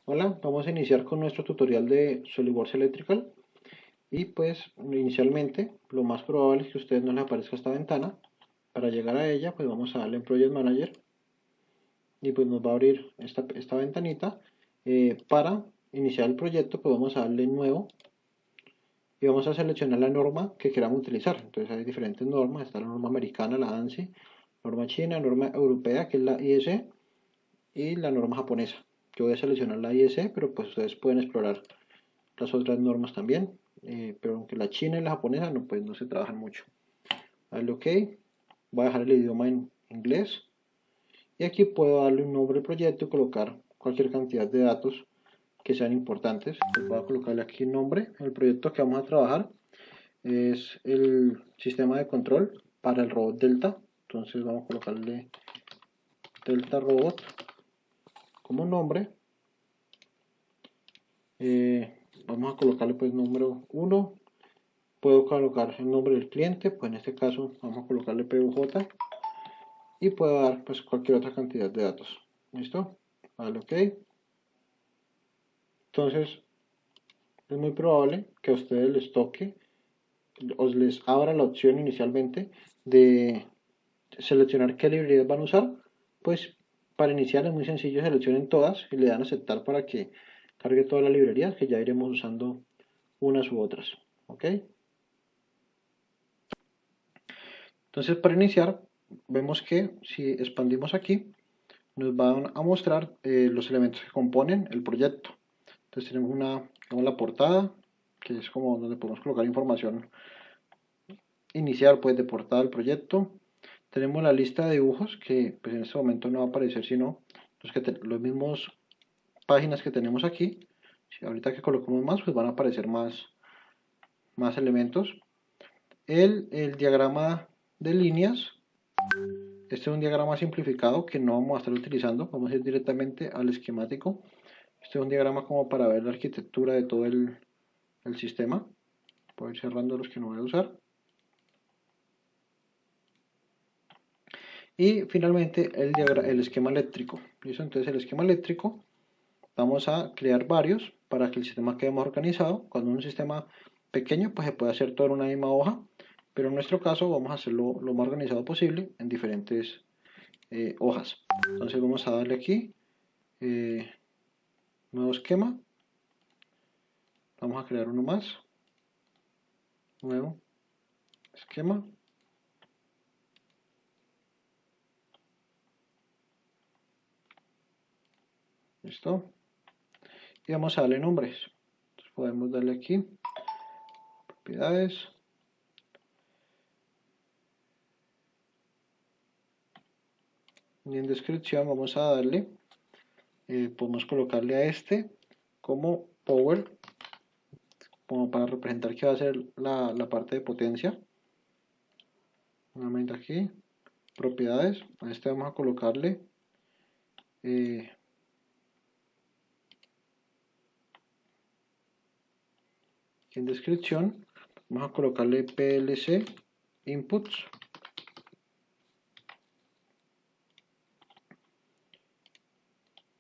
Hola, vamos a iniciar con nuestro tutorial de SolidWorks Electrical y pues inicialmente lo más probable es que a ustedes no les aparezca esta ventana. Para llegar a ella pues vamos a darle en Project Manager y pues nos va a abrir esta ventanita. Para iniciar el proyecto pues vamos a darle en nuevo y vamos a seleccionar la norma que queramos utilizar. Entonces hay diferentes normas, está la norma americana, la ANSI, norma china, norma europea que es la IS y la norma japonesa. Yo voy a seleccionar la IS, pero pues ustedes pueden explorar las otras normas también, pero aunque la china y la japonesa no, pues no se trabajan mucho. Dale OK, voy a dejar el idioma en inglés y aquí puedo darle un nombre al proyecto y colocar cualquier cantidad de datos que sean importantes. Entonces voy a colocarle aquí el nombre. El proyecto que vamos a trabajar es el sistema de control para el robot Delta. Entonces vamos a colocarle Delta Robot como nombre. Vamos a colocarle pues número 1. Puedo colocar el nombre del cliente, pues en este caso vamos a colocarle PUJ y puedo dar pues cualquier otra cantidad de datos. ¿Listo? Vale, OK. Entonces es muy probable que a ustedes les toque o les abra la opción inicialmente de seleccionar qué librerías van a usar. Pues para iniciar es muy sencillo, seleccionen todas y le dan a aceptar para que cargue todas las librerías que ya iremos usando unas u otras. ¿Ok? Entonces para iniciar vemos que si expandimos aquí nos van a mostrar los elementos que componen el proyecto. Entonces tenemos la portada, que es como donde podemos colocar información inicial pues de portada del proyecto. Tenemos la lista de dibujos que pues en este momento no va a aparecer sino los mismos páginas que tenemos aquí. Si ahorita que colocamos más pues van a aparecer más elementos. El diagrama de líneas. Este es un diagrama simplificado que no vamos a estar utilizando, vamos a ir directamente al esquemático. Este es un diagrama como para ver la arquitectura de todo el sistema. Voy a ir cerrando los que no voy a usar. Y finalmente el esquema eléctrico. ¿Listo? Entonces el esquema eléctrico vamos a crear varios para que el sistema quede más organizado. Cuando un sistema pequeño pues se puede hacer todo en una misma hoja, pero en nuestro caso vamos a hacerlo lo más organizado posible en diferentes hojas. Entonces vamos a darle aquí nuevo esquema. Vamos a crear uno más. Nuevo esquema. Listo. Y vamos a darle nombres. Entonces podemos darle aquí propiedades. Y en descripción vamos a darle, podemos colocarle a este como power, como para representar que va a ser la parte de potencia. Nuevamente aquí, propiedades. A este vamos a colocarle en descripción vamos a colocarle PLC inputs.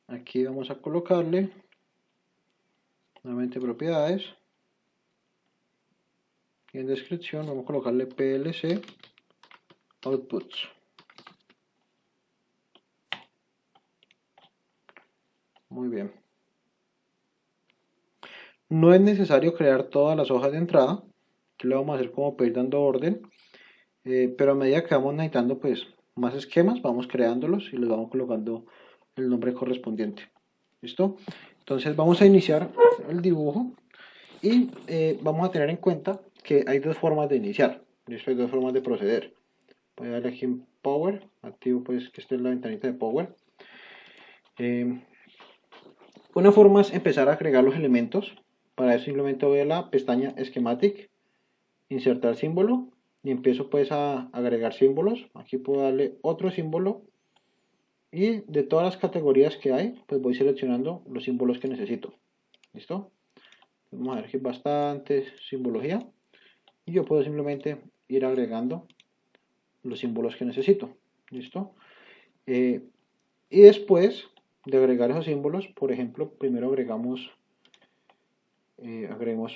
Aquí vamos a colocarle nuevamente propiedades y en descripción vamos a colocarle PLC outputs. Muy bien. No es necesario crear todas las hojas de entrada, que lo vamos a hacer como para ir dando orden, pero a medida que vamos necesitando pues más esquemas, vamos creándolos y les vamos colocando el nombre correspondiente. ¿Listo? Entonces vamos a iniciar el dibujo y vamos a tener en cuenta que hay dos formas de iniciar. ¿Listo? Hay dos formas de proceder. Voy a darle aquí en Power, activo pues que esté en la ventanita de Power. Una forma es empezar a agregar los elementos. Para eso simplemente voy a la pestaña Schematic, insertar símbolo y empiezo pues a agregar símbolos. Aquí puedo darle otro símbolo y de todas las categorías que hay pues voy seleccionando los símbolos que necesito. ¿Listo? Vamos a ver aquí bastante simbología y yo puedo simplemente ir agregando los símbolos que necesito. ¿Listo? Y después de agregar esos símbolos, por ejemplo, primero agregamos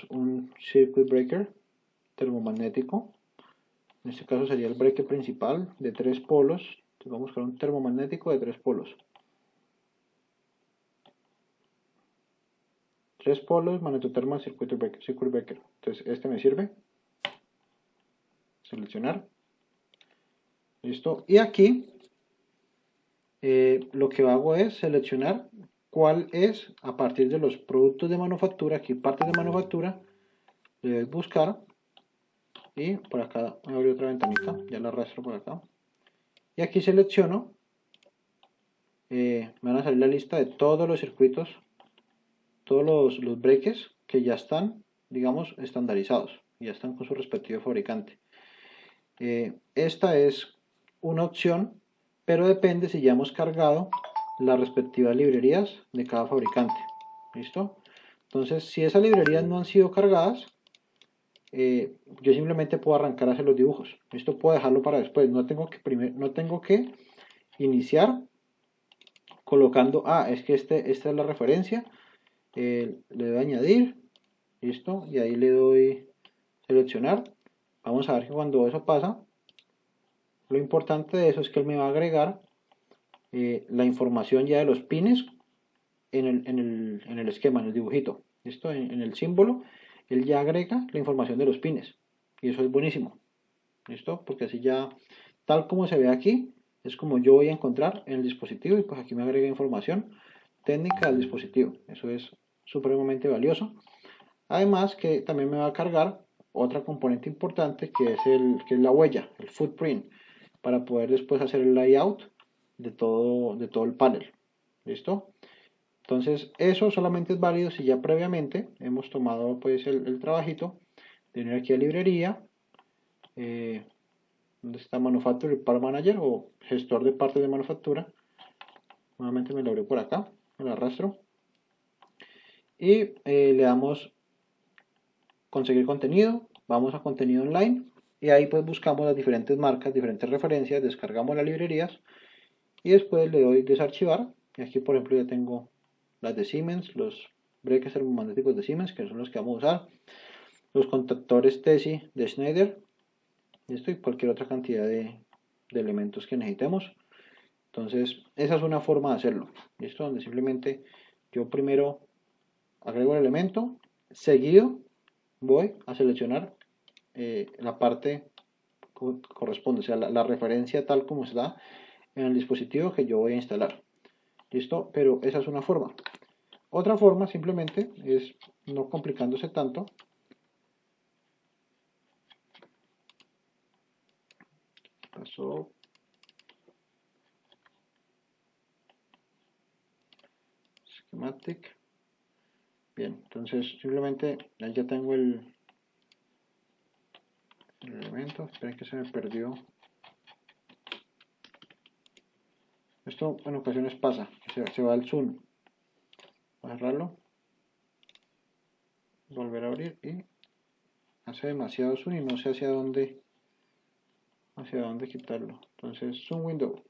un circuit breaker termomagnético. En este caso sería el breaker principal de 3 polos. Entonces vamos a buscar un termomagnético de 3 polos. 3 polos, magnetothermal circuit breaker. Entonces este me sirve. Seleccionar. Listo. Y aquí lo que hago es seleccionar cuál es, a partir de los productos de manufactura, aquí partes de manufactura, le doy buscar y por acá me abre otra ventanita, ya la arrastro por acá. Y aquí selecciono, me van a salir la lista de todos los circuitos, todos los breakers que ya están, digamos, estandarizados, ya están con su respectivo fabricante. Esta es una opción, pero depende si ya hemos cargado las respectivas librerías de cada fabricante. ¿Listo? Entonces, si esas librerías no han sido cargadas, yo simplemente puedo arrancar a hacer los dibujos. Esto puedo dejarlo para después. No tengo que iniciar colocando, es que esta es la referencia. Le doy añadir. Listo. Y ahí le doy seleccionar. Vamos a ver que cuando eso pasa, lo importante de eso es que él me va a agregar la información ya de los pines en el esquema, en el dibujito. ¿Listo? En el símbolo, él ya agrega la información de los pines. Y eso es buenísimo. ¿Listo? Porque así ya, tal como se ve aquí, es como yo voy a encontrar en el dispositivo. Y pues aquí me agrega información técnica del dispositivo. Eso es supremamente valioso. Además que también me va a cargar otra componente importante que es la huella, el footprint, para poder después hacer el layout de todo el panel. ¿Listo? Entonces eso solamente es válido si ya previamente hemos tomado pues el trabajito de venir aquí a librería, donde está Manufacturing Part Manager o gestor de partes de manufactura. Nuevamente me lo abro por acá, me lo arrastro y le damos conseguir contenido, vamos a contenido online y ahí pues buscamos las diferentes marcas, diferentes referencias, descargamos las librerías y después le doy desarchivar. Y aquí por ejemplo ya tengo las de Siemens, los breakers termomagnéticos de Siemens, que son los que vamos a usar, los contactores TESI de Schneider, esto y cualquier otra cantidad de elementos que necesitemos. Entonces esa es una forma de hacerlo, ¿listo? Donde simplemente yo primero agrego el elemento, seguido voy a seleccionar la parte que corresponde, o sea, la referencia tal como está en el dispositivo que yo voy a instalar. ¿Listo? Pero esa es una forma. Otra forma simplemente es, no complicándose tanto, pasó schematic. Bien, entonces simplemente ahí ya tengo el elemento. Esperen que se me perdió. Esto en ocasiones pasa, se va el zoom. Voy a cerrarlo, volver a abrir y hace demasiado zoom y no sé hacia dónde quitarlo. Entonces zoom window,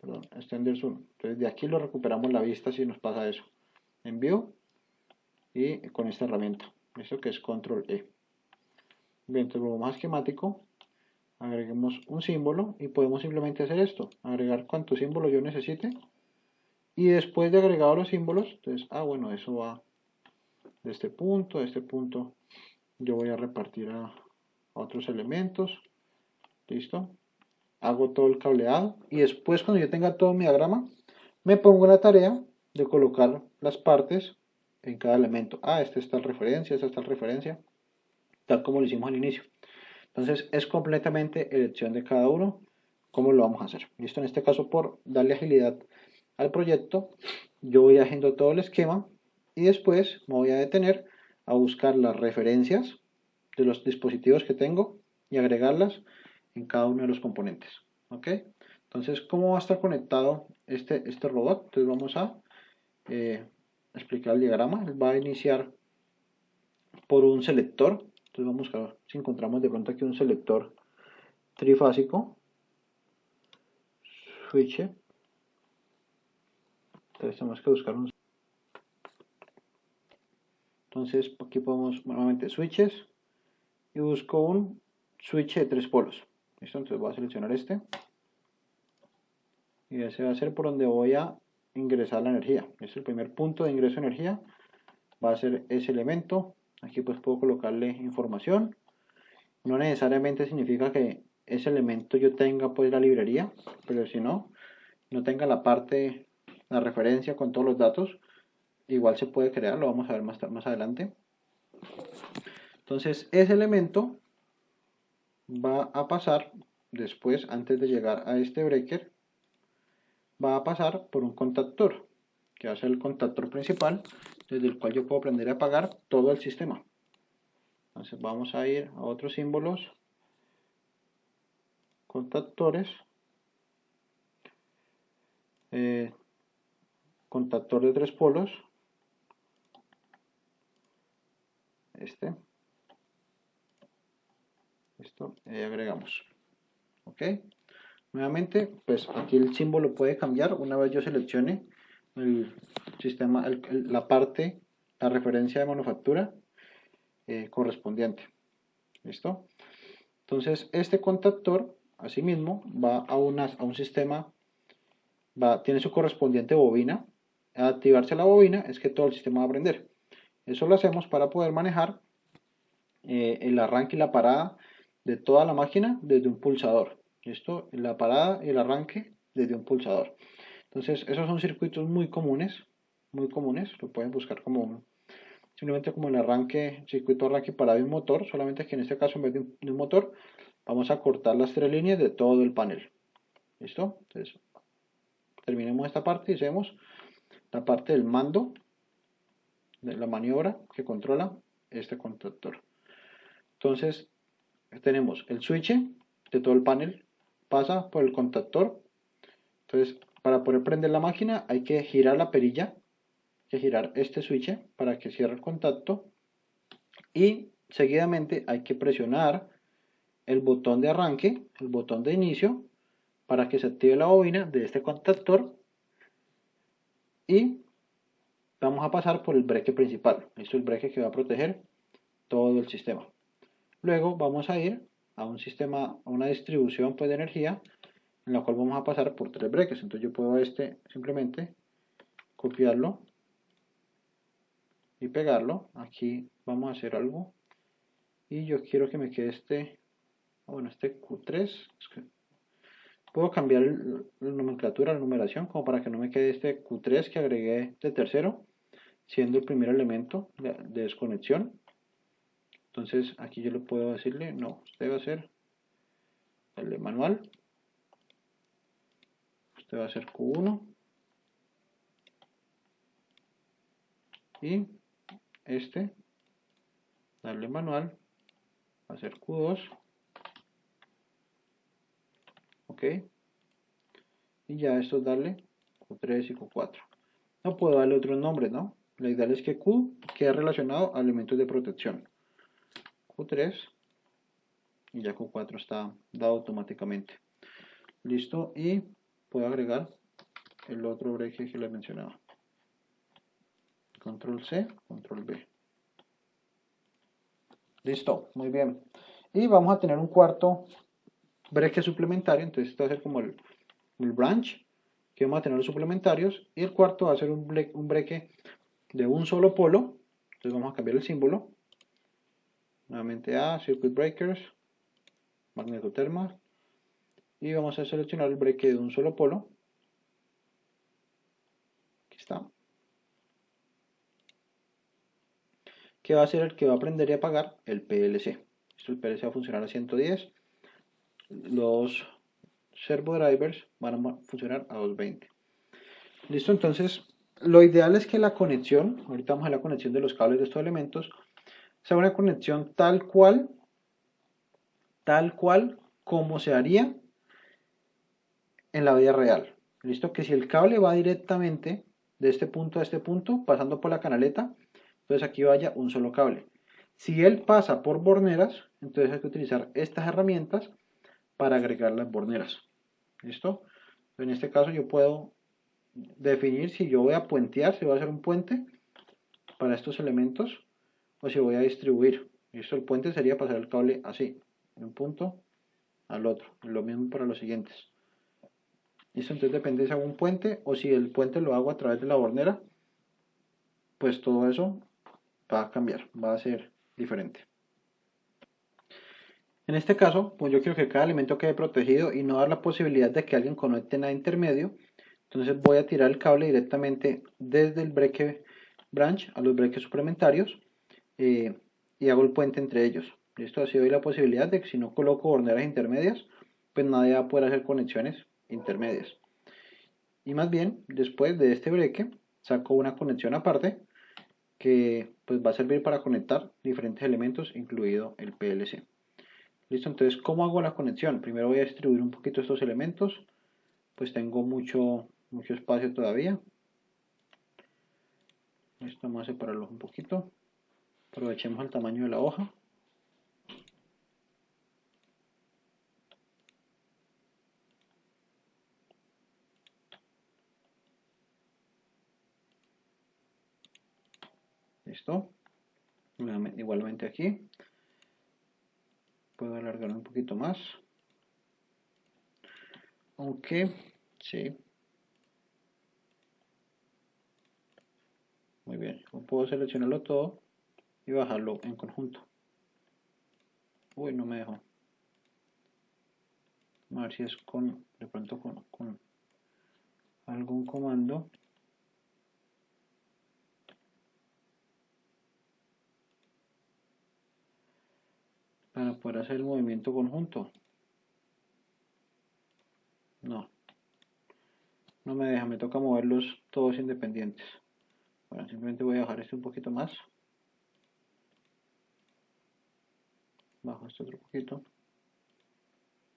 perdón, extender zoom. Entonces de aquí lo recuperamos la vista si nos pasa eso. Envío y con esta herramienta, esto que es control E. Bien, entonces volvemos a esquemático, agreguemos un símbolo y podemos simplemente hacer esto, agregar cuantos símbolos yo necesite. Y después de agregado los símbolos, entonces, bueno, eso va de este punto, yo voy a repartir a otros elementos. Listo. Hago todo el cableado y después cuando yo tenga todo mi diagrama, me pongo la tarea de colocar las partes en cada elemento. Esta es tal referencia, esta es tal referencia, tal como lo hicimos al inicio. Entonces es completamente elección de cada uno cómo lo vamos a hacer. Listo, en este caso por darle agilidad al proyecto, yo voy haciendo todo el esquema y después me voy a detener a buscar las referencias de los dispositivos que tengo y agregarlas en cada uno de los componentes. ¿Ok? Entonces, ¿cómo va a estar conectado este robot? Entonces vamos a explicar el diagrama. Él va a iniciar por un selector. Entonces vamos a ver si encontramos de pronto aquí un selector trifásico. Switch. Entonces tenemos que buscar un... Entonces aquí podemos nuevamente switches y busco un switch de 3 polos. ¿Listo? Entonces voy a seleccionar este y ese va a ser por donde voy a ingresar la energía. Este es el primer punto de ingreso de energía, va a ser ese elemento. Aquí pues puedo colocarle información. No necesariamente significa que ese elemento yo tenga pues la librería, pero si no tenga la parte, la referencia con todos los datos, igual se puede crear, lo vamos a ver más adelante. Entonces ese elemento va a pasar después, antes de llegar a este breaker, va a pasar por un contactor, que va a ser el contactor principal, desde el cual yo puedo prender y apagar todo el sistema. Entonces vamos a ir a otros símbolos, contactores, contactor de 3 polos, esto, y agregamos. Ok, nuevamente pues aquí el símbolo puede cambiar una vez yo seleccione el sistema, la parte, la referencia de manufactura correspondiente. ¿Listo? Entonces este contactor asimismo va a un sistema, tiene su correspondiente bobina. Al activarse la bobina es que todo el sistema va a prender. Eso lo hacemos para poder manejar el arranque y la parada de toda la máquina desde un pulsador. ¿Listo? La parada y el arranque desde un pulsador. Entonces esos son circuitos muy comunes, lo pueden buscar como simplemente como el arranque, circuito arranque parado de un motor, solamente que en este caso en vez de un motor vamos a cortar las 3 líneas de todo el panel. ¿Listo? Entonces terminemos esta parte y hacemos la parte del mando de la maniobra que controla este contactor. Entonces tenemos el switch de todo el panel, pasa por el contactor. Entonces para poder prender la máquina hay que girar la perilla, hay que girar este switch para que cierre el contacto y seguidamente hay que presionar el botón de arranque, el botón de inicio, para que se active la bobina de este contactor y vamos a pasar por el breque principal. Esto es el breque que va a proteger todo el sistema. Luego vamos a ir a un sistema, a una distribución pues, de energía en la cual vamos a pasar por 3 breques. Entonces yo puedo simplemente copiarlo y pegarlo. Aquí vamos a hacer algo y yo quiero que me quede este Q3. Puedo cambiar la nomenclatura, la numeración, como para que no me quede este Q3 que agregué de tercero, siendo el primer elemento de desconexión. Entonces aquí yo le puedo decirle, no, usted va a ser el de manual, usted va a ser Q1 y darle manual, va a ser Q2, ok, y ya esto es darle Q3 y Q4. No puedo darle otros nombres, ¿no? La idea es que Q quede relacionado a elementos de protección. Q3 y ya Q4 está dado automáticamente. Listo, y puedo agregar el otro break que les mencionaba. Control C, Control V. Listo, muy bien. Y vamos a tener un cuarto break suplementario, entonces esto va a ser como el branch, que vamos a tener los suplementarios, y el cuarto va a ser un break de un solo polo. Entonces vamos a cambiar el símbolo. Nuevamente a Circuit Breakers, Magnetoterma, y vamos a seleccionar el break de un solo polo. Aquí está. Que va a ser el que va a prender y apagar el PLC. El PLC va a funcionar a 110. Los servo drivers van a funcionar a 220. Listo, entonces lo ideal es que la conexión, ahorita vamos a la conexión de los cables de estos elementos, sea una conexión tal cual como se haría en la vida real. Listo, que si el cable va directamente de este punto a este punto, pasando por la canaleta, entonces aquí vaya un solo cable. Si él pasa por borneras, entonces hay que utilizar estas herramientas para agregar las borneras. ¿Listo? En este caso yo puedo definir si yo voy a puentear, si voy a hacer un puente para estos elementos o si voy a distribuir. Esto, el puente sería pasar el cable así, de un punto al otro. Lo mismo para los siguientes. Listo, entonces depende si hago un puente o si el puente lo hago a través de la bornera, pues todo eso va a cambiar, va a ser diferente. En este caso, pues yo quiero que cada elemento quede protegido y no dar la posibilidad de que alguien conecte nada intermedio. Entonces voy a tirar el cable directamente desde el break branch a los breaks suplementarios y hago el puente entre ellos. Listo, así doy la posibilidad de que si no coloco borneras intermedias, pues nadie va a poder hacer conexiones intermedias. Y más bien, después de este break, saco una conexión aparte que pues va a servir para conectar diferentes elementos, incluido el PLC. Listo, entonces, ¿cómo hago la conexión? Primero voy a distribuir un poquito estos elementos, pues tengo mucho espacio todavía. Esto vamos a separarlo un poquito. Aprovechemos el tamaño de la hoja. Listo. Igualmente aquí. Puedo alargar un poquito más. Aunque, sí. Muy bien. Puedo seleccionarlo todo y bajarlo en conjunto. Uy, no me dejó. A ver si es de pronto con algún comando. Para poder hacer el movimiento conjunto. No me deja, me toca moverlos todos independientes. Bueno, simplemente voy a bajar este un poquito más. Bajo este otro poquito.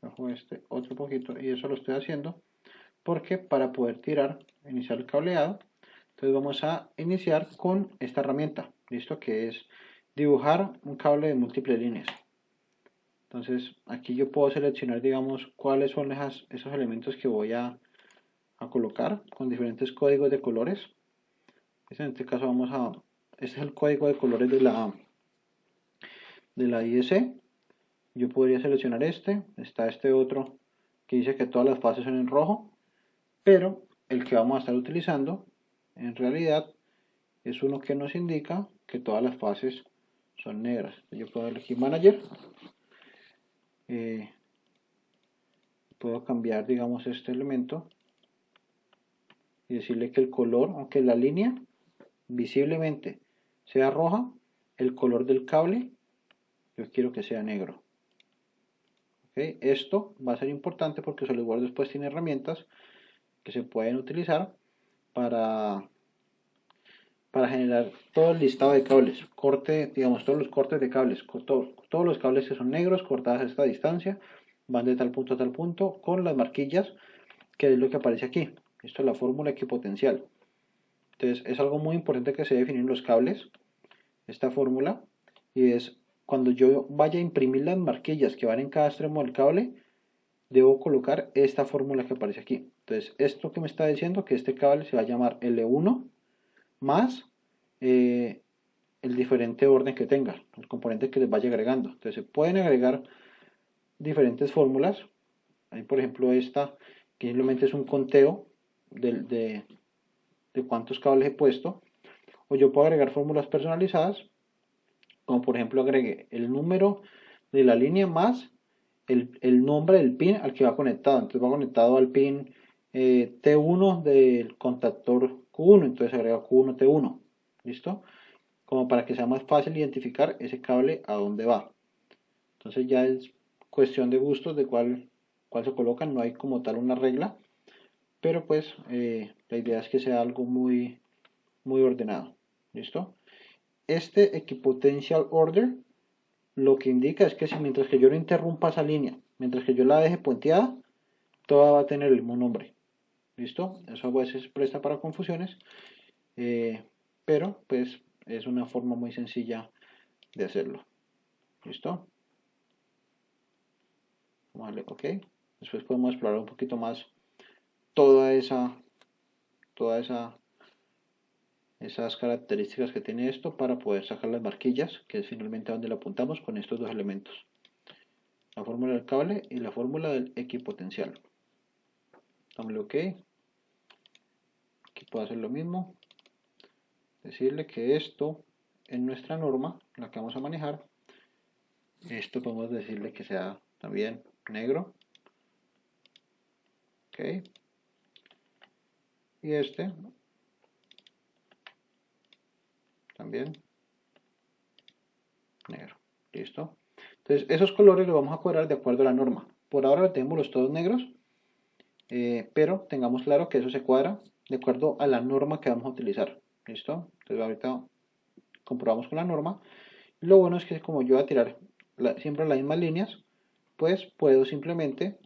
Bajo este otro poquito. Y eso lo estoy haciendo porque para poder iniciar el cableado, entonces vamos a iniciar con esta herramienta. Listo, que es dibujar un cable de múltiples líneas. Entonces aquí yo puedo seleccionar, digamos, cuáles son esos elementos que voy a colocar con diferentes códigos de colores. En este caso este es el código de colores de la IEC. Yo podría seleccionar está este otro que dice que todas las fases son en rojo, pero el que vamos a estar utilizando en realidad es uno que nos indica que todas las fases son negras. Yo puedo elegir Manager, puedo cambiar, digamos, este elemento y decirle que el color, aunque la línea visiblemente sea roja, el color del cable yo quiero que sea negro. ¿Okay? Esto va a ser importante porque SolidWorks después tiene herramientas que se pueden utilizar para generar todo el listado de cables, digamos, todos los cortes de cables, todos los cables que son negros cortados a esta distancia, van de tal punto a tal punto con las marquillas, que es lo que aparece aquí. Esto es la fórmula equipotencial. Entonces es algo muy importante que se definen los cables, esta fórmula, y es cuando yo vaya a imprimir las marquillas que van en cada extremo del cable, debo colocar esta fórmula que aparece aquí. Entonces esto que me está diciendo que este cable se va a llamar L1 más el diferente orden que tenga, el componente que les vaya agregando. Entonces se pueden agregar diferentes fórmulas. Hay por ejemplo esta, que simplemente es un conteo de cuántos cables he puesto. O yo puedo agregar fórmulas personalizadas, como por ejemplo agregue el número de la línea más el nombre del pin al que va conectado. Entonces va conectado al pin T1 del contactor Q1, entonces agrega Q1 T1. ¿Listo? Como para que sea más fácil identificar ese cable a dónde va. Entonces ya es cuestión de gustos de cuál se colocan, no hay como tal una regla, pero pues la idea es que sea algo muy ordenado. ¿Listo? Este equipotential order lo que indica es que si mientras que yo no interrumpa esa línea, mientras que yo la deje puenteada, toda va a tener el mismo nombre. ¿Listo? Eso a veces presta para confusiones, pero pues es una forma muy sencilla de hacerlo. ¿Listo? Vale, ok. Después podemos explorar un poquito más toda esa todas esas características que tiene esto para poder sacar las marquillas, que es finalmente a donde le apuntamos con estos dos elementos. La fórmula del cable y la fórmula del equipotencial. Dámosle OK. Aquí puedo hacer lo mismo. Decirle que esto en nuestra norma, la que vamos a manejar, esto podemos decirle que sea también negro. OK. Y este también negro. Listo. Entonces esos colores los vamos a cuadrar de acuerdo a la norma. Por ahora tenemos los todos negros, pero tengamos claro que eso se cuadra de acuerdo a la norma que vamos a utilizar. ¿Listo? Entonces ahorita comprobamos con la norma. Lo bueno es que como yo voy a tirar siempre las mismas líneas, pues puedo simplemente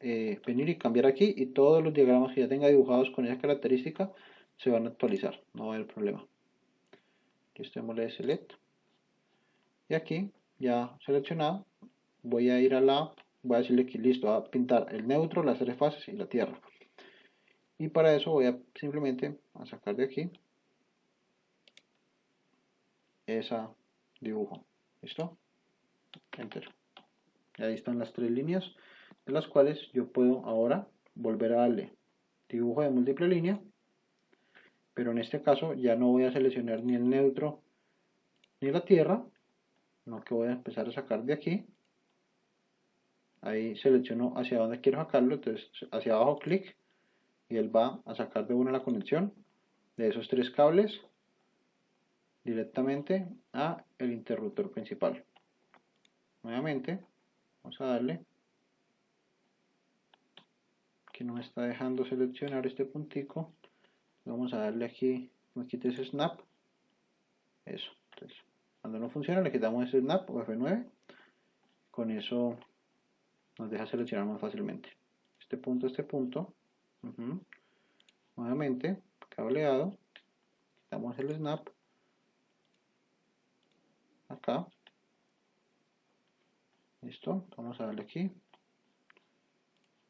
venir y cambiar aquí y todos los diagramas que ya tenga dibujados con esa característica se van a actualizar, no va a haber problema. Listo, démosle select. Y aquí ya seleccionado, voy a ir voy a decirle que listo, va a pintar el neutro, las tres fases y la tierra. Y para eso voy a simplemente a sacar de aquí ese dibujo. ¿Listo? Enter. Y ahí están las tres líneas de las cuales yo puedo ahora volver a darle dibujo de múltiple línea, pero en este caso ya no voy a seleccionar ni el neutro ni la tierra, sino que voy a empezar a sacar de aquí. Ahí selecciono hacia dónde quiero sacarlo, entonces hacia abajo clic y él va a sacar de una la conexión de esos tres cables directamente a el interruptor principal. Nuevamente vamos a darle, que no me está dejando seleccionar este puntico, vamos a darle aquí, me quite ese snap, eso. Entonces cuando no funciona le quitamos ese snap o F9, con eso nos deja seleccionar más fácilmente este punto, nuevamente cableado, quitamos el snap acá, listo, vamos a darle aquí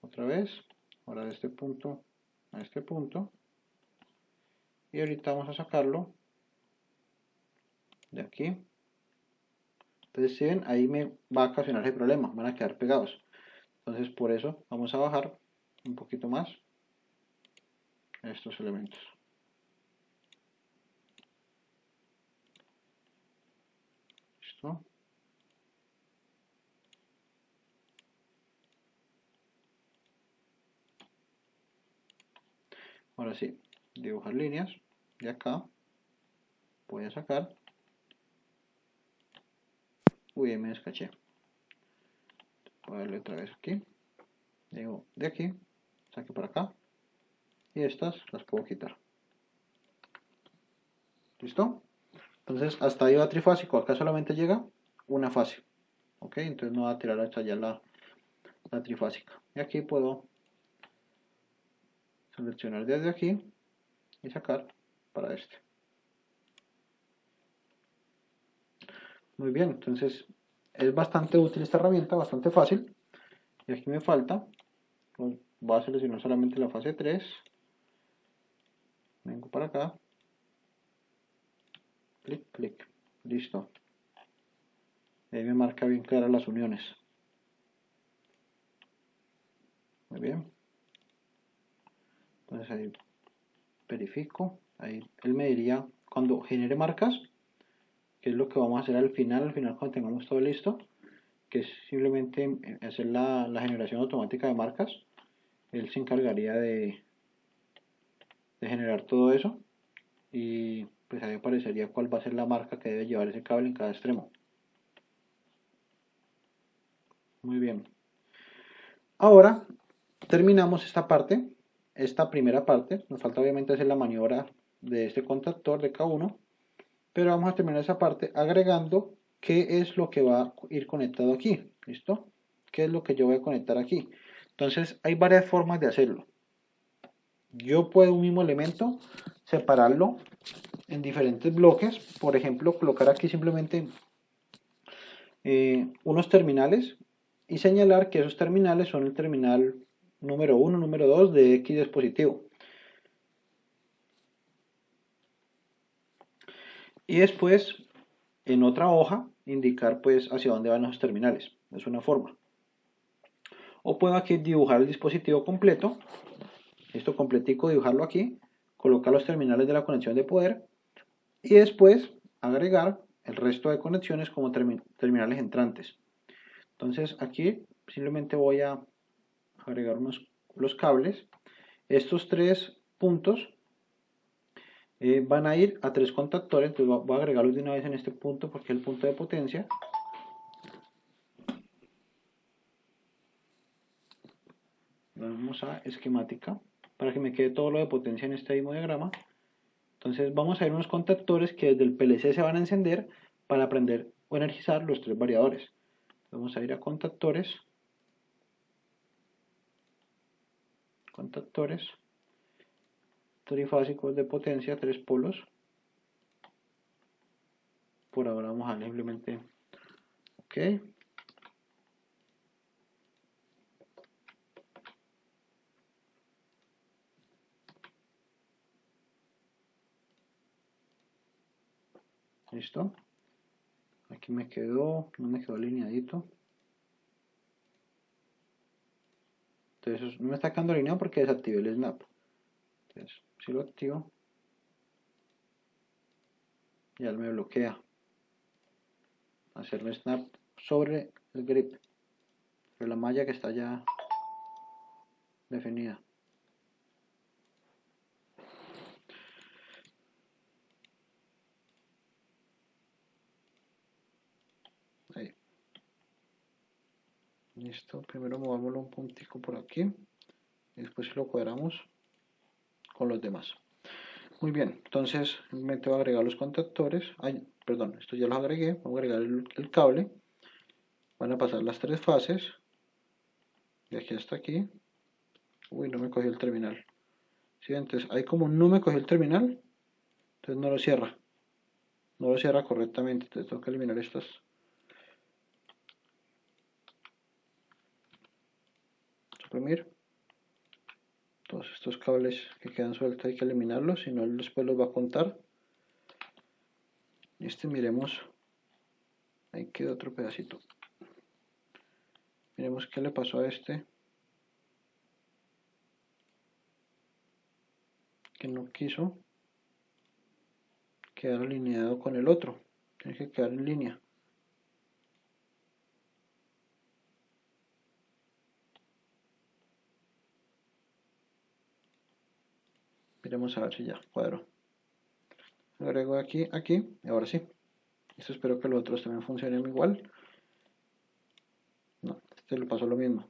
otra vez, ahora de este punto a este punto, y ahorita vamos a sacarlo de aquí. Entonces si ven, ahí me va a ocasionar el problema, van a quedar pegados. Entonces por eso vamos a bajar un poquito más estos elementos. ¿Listo? Ahora sí, dibujar líneas. De acá voy a sacar. Uy, me descaché. Voy a darle otra vez aquí. Digo de aquí, saque para acá. Y estas las puedo quitar. ¿Listo? Entonces hasta ahí va trifásico. Acá solamente llega una fase. ¿Ok? Entonces no va a tirar hasta allá la trifásica. Y aquí puedo seleccionar desde aquí y sacar para este. Muy bien, entonces es bastante útil esta herramienta, bastante fácil. Y aquí me falta, pues voy a seleccionar solamente la fase 3. Vengo para acá. Clic, clic. Listo. Ahí me marca bien claras las uniones. Muy bien. Entonces ahí verifico. Ahí él me diría cuando genere marcas, que es lo que vamos a hacer al final cuando tengamos todo listo, que es simplemente hacer la generación automática de marcas. Él se encargaría de generar todo eso y pues ahí aparecería cuál va a ser la marca que debe llevar ese cable en cada extremo. Muy bien. Ahora terminamos esta parte, esta primera parte. Nos falta obviamente hacer la maniobra de este contactor de K1, pero vamos a terminar esa parte agregando qué es lo que va a ir conectado aquí. ¿Listo? ¿Qué es lo que yo voy a conectar aquí? Entonces hay varias formas de hacerlo. Yo puedo un mismo elemento separarlo en diferentes bloques. Por ejemplo, colocar aquí simplemente unos terminales y señalar que esos terminales son el terminal número 1, número 2 de X dispositivo. y después en otra hoja indicar pues hacia dónde van esos terminales. Es una forma. O puedo aquí dibujar el dispositivo completo, esto completico, dibujarlo aquí, colocar los terminales de la conexión de poder y después agregar el resto de conexiones como terminales entrantes. Entonces aquí simplemente voy a agregar los cables. Estos tres puntos van a ir a tres contactores, entonces voy a agregarlos de una vez en este punto porque es el punto de potencia. Vamos a esquemática para que me quede todo lo de potencia en este mismo diagrama. Entonces vamos a ir unos contactores que desde el PLC se van a encender para prender o energizar los tres variadores. Vamos a ir a contactores, trifásicos de potencia, tres polos. Por ahora vamos a darle simplemente OK. Listo. Aquí me quedó, no me quedó alineadito. Entonces no me está quedando alineado porque desactivé el snap. Entonces si lo activo, ya me bloquea. Hacerle snap sobre el grip, sobre la malla que está ya definida. Ahí. Listo, primero movámoslo un puntico por aquí y después lo cuadramos con los demás. Muy bien, entonces me voy a agregar los contactores. Ay, perdón, esto ya los agregué. Vamos a agregar el cable. Van a pasar las tres fases de aquí hasta aquí. Uy, no me cogió el terminal. ¿Sí? Entonces ahí como no me cogió el terminal, entonces no lo cierra correctamente. Entonces tengo que eliminar estas. Suprimir. Todos estos cables que quedan sueltos hay que eliminarlos, si no después los va a contar. Miremos, ahí quedó otro pedacito. Miremos qué le pasó a este, que no quiso quedar alineado con el otro. Tiene que quedar en línea. Miremos a ver si ya cuadró. Agrego aquí, y ahora sí. Esto espero que los otros también funcionen igual. No, este le pasó lo mismo.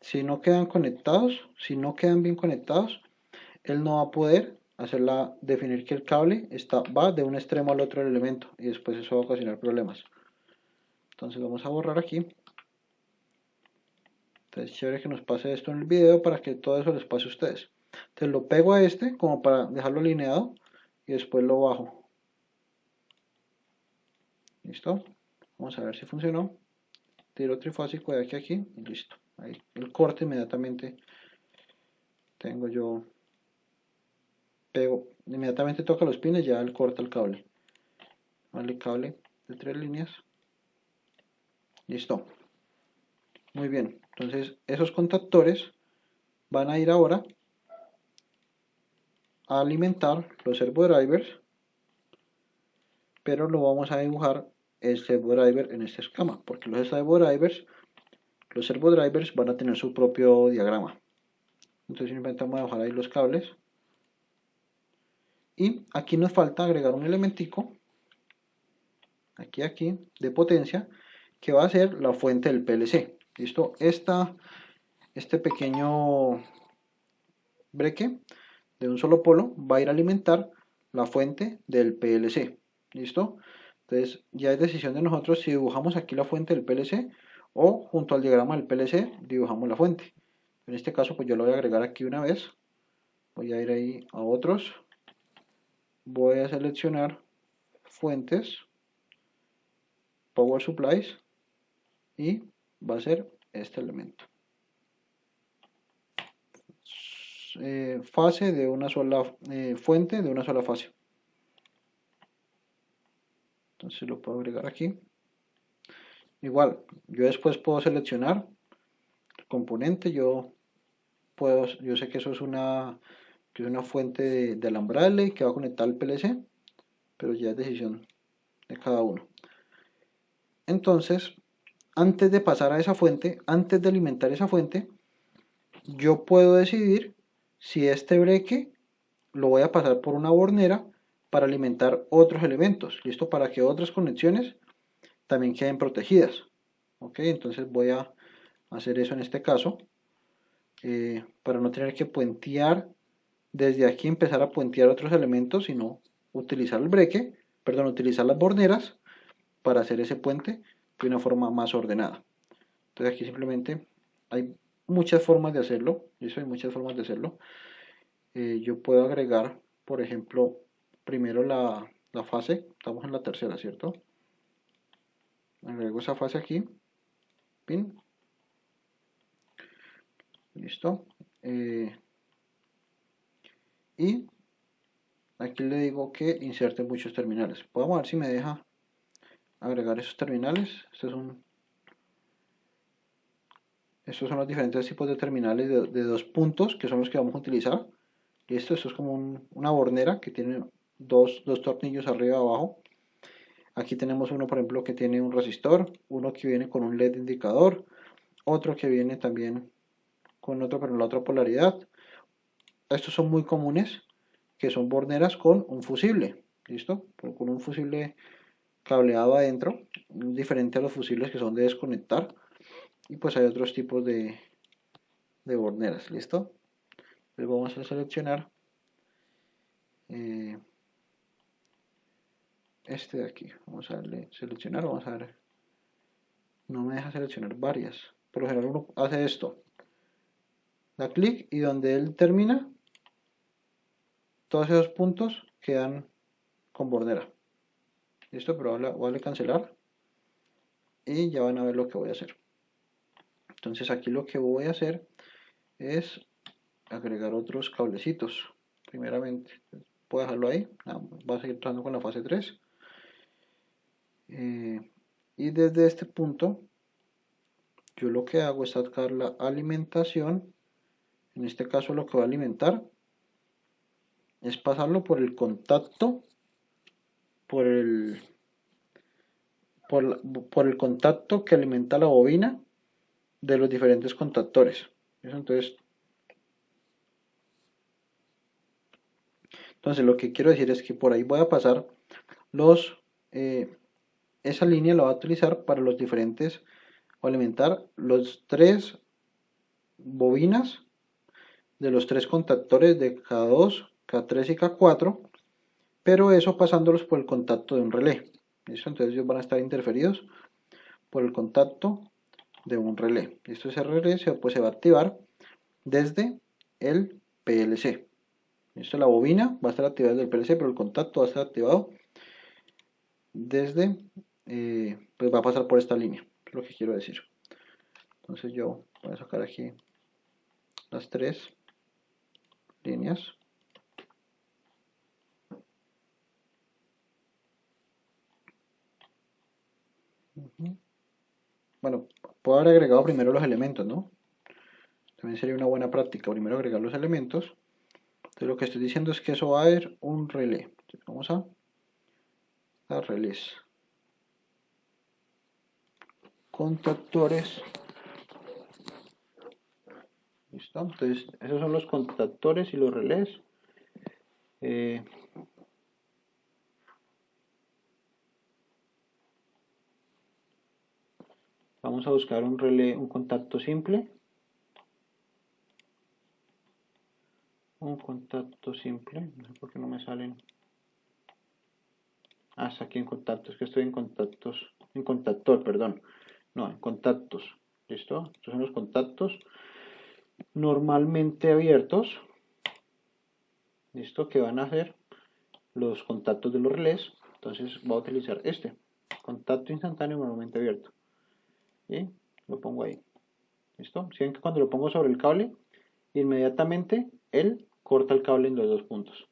Si no quedan conectados, si no quedan bien conectados, él no va a poder definir que el cable va de un extremo al otro del elemento y después eso va a ocasionar problemas. Entonces vamos a borrar aquí. Entonces chévere que nos pase esto en el video para que todo eso les pase a ustedes. Entonces lo pego a este como para dejarlo alineado y después lo bajo. ¿Listo? Vamos a ver si funcionó. Tiro trifásico de aquí a aquí y listo. Ahí el corte inmediatamente tengo yo. Pego, inmediatamente toca los pines, ya él corta el cable. Vale, cable de 3 líneas. Listo. Muy bien. Entonces esos contactores van a ir ahora a alimentar los servodrivers, pero lo vamos a dibujar el servodriver en este esquema, porque los servodrivers van a tener su propio diagrama. Entonces simplemente vamos a dibujar ahí los cables. Y aquí nos falta agregar un elementico, aquí, de potencia, que va a ser la fuente del PLC. ¿Listo? Este pequeño breque de un solo polo va a ir a alimentar la fuente del PLC. ¿Listo? Entonces ya es decisión de nosotros si dibujamos aquí la fuente del PLC o junto al diagrama del PLC dibujamos la fuente. En este caso pues yo lo voy a agregar aquí una vez. Voy a ir ahí a otros. Voy a seleccionar fuentes, power supplies y va a ser este elemento. Fase de una sola fuente de una sola fase. Entonces lo puedo agregar aquí. Igual, yo después puedo seleccionar el componente. Yo sé que eso es una fuente de alambrable que va a conectar al PLC, pero ya es decisión de cada uno. Entonces, antes de pasar a esa fuente, antes de alimentar esa fuente, yo puedo decidir si este breque lo voy a pasar por una bornera para alimentar otros elementos, ¿listo? Para que otras conexiones también queden protegidas. Ok, entonces voy a hacer eso en este caso, para no tener que puentear desde aquí, empezar a puentear otros elementos, sino utilizar el breque, perdón, utilizar las borneras para hacer ese puente de una forma más ordenada. Entonces aquí simplemente hay muchas formas de hacerlo, eso hay muchas formas de hacerlo. Yo puedo agregar, por ejemplo, primero la fase, estamos en la tercera, ¿cierto? Agrego esa fase aquí, pin, listo. Y aquí le digo que inserte muchos terminales. Vamos a ver si me deja agregar esos terminales. Estos son los diferentes tipos de terminales de 2 puntos, que son los que vamos a utilizar. Listo, esto es como una bornera que tiene dos tornillos arriba y abajo. Aquí tenemos uno, por ejemplo, que tiene un resistor, uno que viene con un LED indicador, otro que viene también con otro, pero en la otra polaridad. Estos son muy comunes, que son borneras con un fusible, ¿listo? Con un fusible cableado adentro, diferente a los fusibles que son de desconectar. Y pues hay otros tipos de borneras, ¿listo? Entonces vamos a seleccionar este de aquí. Vamos a darle seleccionar, vamos a ver. No me deja seleccionar varias. Por lo general uno hace esto. Da clic y donde él termina, todos esos puntos quedan con bordera. Listo, pero voy a darle cancelar. Y ya van a ver lo que voy a hacer. Entonces aquí lo que voy a hacer es agregar otros cablecitos. Primeramente, puedo dejarlo ahí. Va a seguir trabajando con la fase 3. Y desde este punto, yo lo que hago es sacar la alimentación. En este caso lo que va a alimentar es pasarlo por el contacto, por el contacto que alimenta la bobina de los diferentes contactores. Entonces lo que quiero decir es que por ahí voy a pasar esa línea la voy a utilizar para los diferentes, o alimentar los 3 bobinas de los 3 contactores de K2, K3 y K4, pero eso pasándolos por el contacto de un relé. ¿Listo? Entonces ellos van a estar interferidos por el contacto de un relé. Ese relé se va a activar desde el PLC. ¿Listo? La bobina va a estar activada desde el PLC, pero el contacto va a estar activado desde, pues va a pasar por esta línea, es lo que quiero decir. Entonces yo voy a sacar aquí las 3 líneas. Bueno, puedo haber agregado primero los elementos, ¿no? También sería una buena práctica, primero agregar los elementos. Entonces lo que estoy diciendo es que eso va a haber un relé. Entonces vamos a dar relés. Contactores. ¿Listo? Entonces esos son los contactores y los relés. Vamos a buscar un relé, un contacto simple. Un contacto simple. No sé por qué no me salen. Ah, está aquí en contactos, que estoy en contactos. En contactor, perdón. No, en contactos. ¿Listo? Estos son los contactos normalmente abiertos. ¿Listo? Que van a ser los contactos de los relés. Entonces voy a utilizar este. Contacto instantáneo normalmente abierto. Y lo pongo ahí. ¿Listo? Si ven que cuando lo pongo sobre el cable, inmediatamente él corta el cable en los 2 puntos.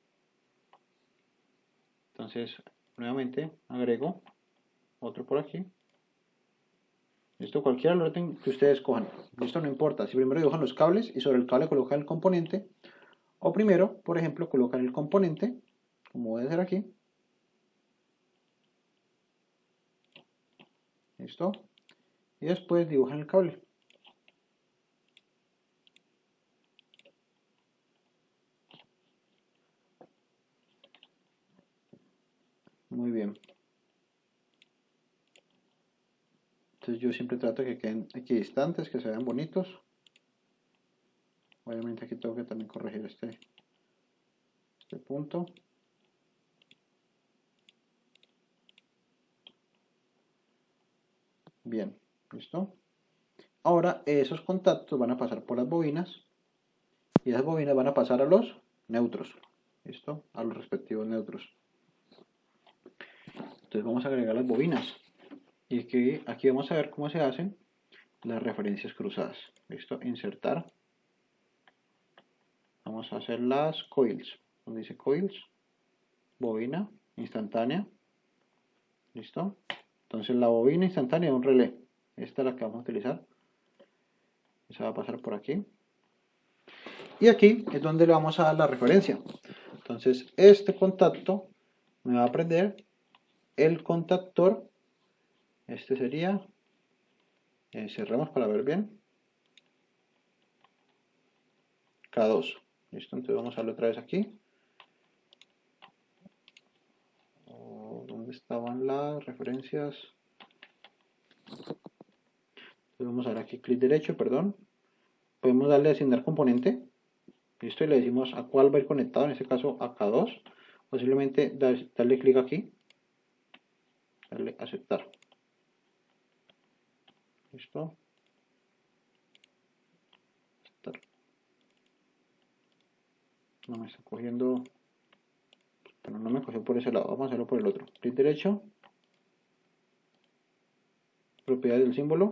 Entonces, nuevamente agrego otro por aquí. Listo, cualquier orden que ustedes cojan. Listo, no importa. Si primero dibujan los cables y sobre el cable colocan el componente, o primero, por ejemplo, colocan el componente, como voy a hacer aquí. Listo. Y después dibujan el cable. Muy bien. Entonces yo siempre trato de que queden equidistantes, que se vean bonitos. Obviamente aquí tengo que también corregir este punto. Bien, listo. Ahora esos contactos van a pasar por las bobinas y esas bobinas van a pasar a los neutros. ¿Listo? A los respectivos neutros. Entonces vamos a agregar las bobinas. Y aquí vamos a ver cómo se hacen las referencias cruzadas. ¿Listo? Insertar. Vamos a hacer las coils. Donde dice coils. Bobina instantánea. ¿Listo? Entonces la bobina instantánea es un relé. Esta es la que vamos a utilizar. Esa va a pasar por aquí. Y aquí es donde le vamos a dar la referencia. Entonces este contacto me va a prender el contactor. Este sería, cerramos para ver bien, K2. Listo, entonces vamos a darle otra vez aquí. ¿Dónde estaban las referencias? Entonces vamos a dar aquí clic derecho, perdón. Podemos darle a asignar componente. Listo, y le decimos a cuál va a ir conectado, en este caso a K2. O simplemente darle clic aquí. Darle aceptar. Listo. Aceptar. No me está cogiendo. Pero no me cogió por ese lado. Vamos a hacerlo por el otro. Clic derecho. Propiedades del símbolo.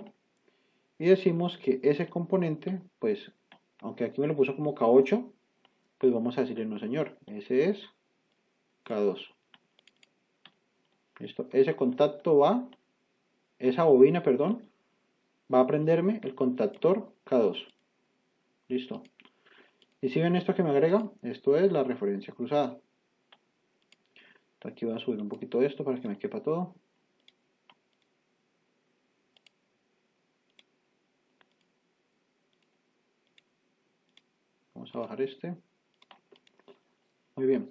Y decimos que ese componente, pues, aunque aquí me lo puso como K8, pues vamos a decirle no señor. Ese es K2. Listo. Ese contacto va, esa bobina, perdón, va a prenderme el contactor K2. Listo. Y si ven esto que me agrega, esto es la referencia cruzada. Aquí voy a subir un poquito esto para que me quepa todo. Vamos a bajar este. Muy bien.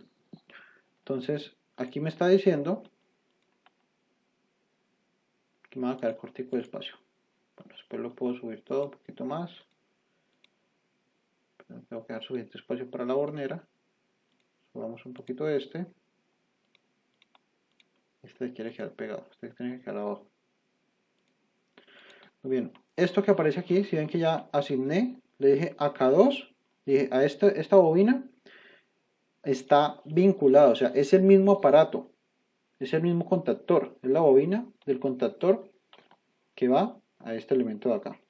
Entonces, aquí me está diciendo que me va a quedar cortico de espacio. Bueno, después lo puedo subir todo un poquito más. Pero tengo que dar suficiente espacio para la hornera. Subamos un poquito este. Este quiere quedar pegado. Este tiene que quedar abajo. Muy bien. Esto que aparece aquí, si ven que ya asigné, le dije a K2, dije a esta bobina está vinculado, o sea, es el mismo aparato, es el mismo contactor, es la bobina del contactor que va a este elemento de acá.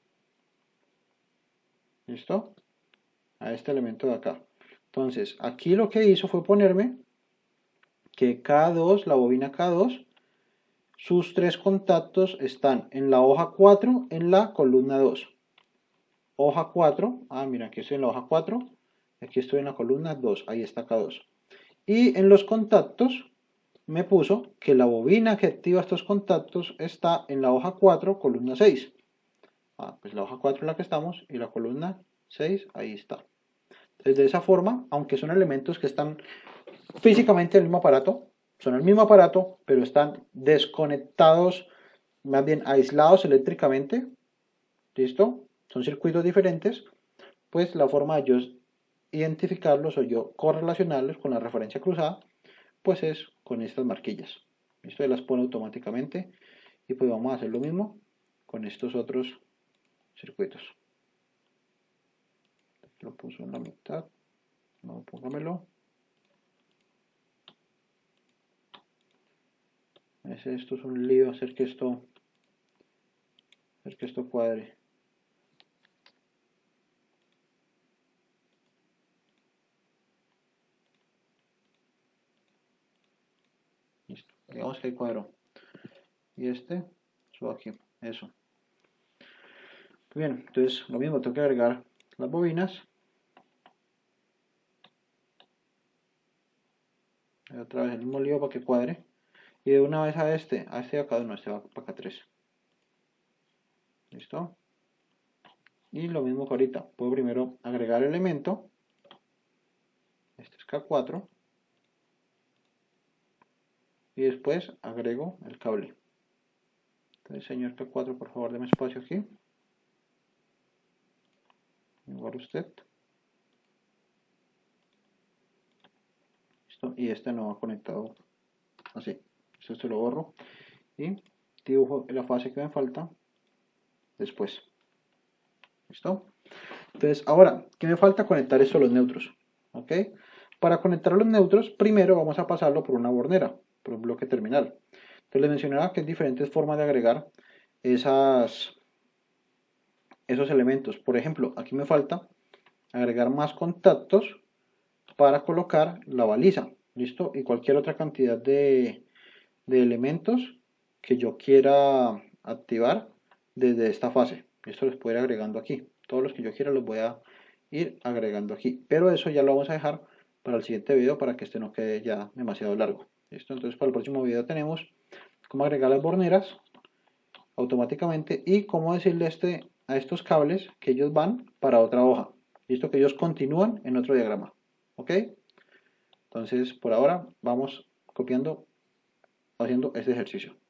¿Listo? A este elemento de acá. Entonces, aquí lo que hizo fue ponerme que K2, la bobina K2, sus tres contactos están en la hoja 4, en la columna 2. Hoja 4, mira, aquí estoy en la hoja 4, aquí estoy en la columna 2, ahí está K2. Y en los contactos me puso que la bobina que activa estos contactos está en la hoja 4, columna 6. Pues la hoja 4 en la que estamos y la columna 6, ahí está. Entonces de esa forma, aunque son elementos que están físicamente en el mismo aparato, son el mismo aparato, pero están desconectados, más bien aislados eléctricamente, ¿listo? Son circuitos diferentes, pues la forma de yo identificarlos o yo correlacionarlos con la referencia cruzada, pues es con estas marquillas. Esto las pone automáticamente y pues vamos a hacer lo mismo con estos otros circuitos. Lo puso en la mitad, no, póngamelo. Esto es un lío hacer que esto cuadre. Listo, digamos que hay cuadro. y este subo aquí, eso. Bien, entonces lo mismo, tengo que agregar las bobinas. Otra vez el mismo lío para que cuadre. Y de una vez a este de acá, no, este va para acá 3. ¿Listo? Y lo mismo que ahorita, puedo primero agregar el elemento. Este es K4. Y después agrego el cable. Entonces, señor K4, por favor, deme espacio aquí. Igual usted. Listo. Y este no va conectado así. Esto se lo borro. Y dibujo la fase que me falta después. ¿Listo? Entonces, ahora, ¿qué me falta? Conectar esto a los neutros. ¿Ok? Para conectar a los neutros, primero vamos a pasarlo por una bornera, por un bloque terminal. Entonces, les mencionaba que hay diferentes formas de agregar esos elementos. Por ejemplo, aquí me falta agregar más contactos para colocar la baliza. ¿Listo? Y cualquier otra cantidad de elementos que yo quiera activar desde esta fase. Esto los puedo ir agregando aquí. Todos los que yo quiera los voy a ir agregando aquí. Pero eso ya lo vamos a dejar para el siguiente video para que este no quede ya demasiado largo. ¿Listo? Entonces para el próximo video tenemos cómo agregar las borneras automáticamente y cómo decirle a estos cables que ellos van para otra hoja. ¿Listo? Que ellos continúan en otro diagrama. ¿Ok? Entonces por ahora vamos copiando haciendo este ejercicio.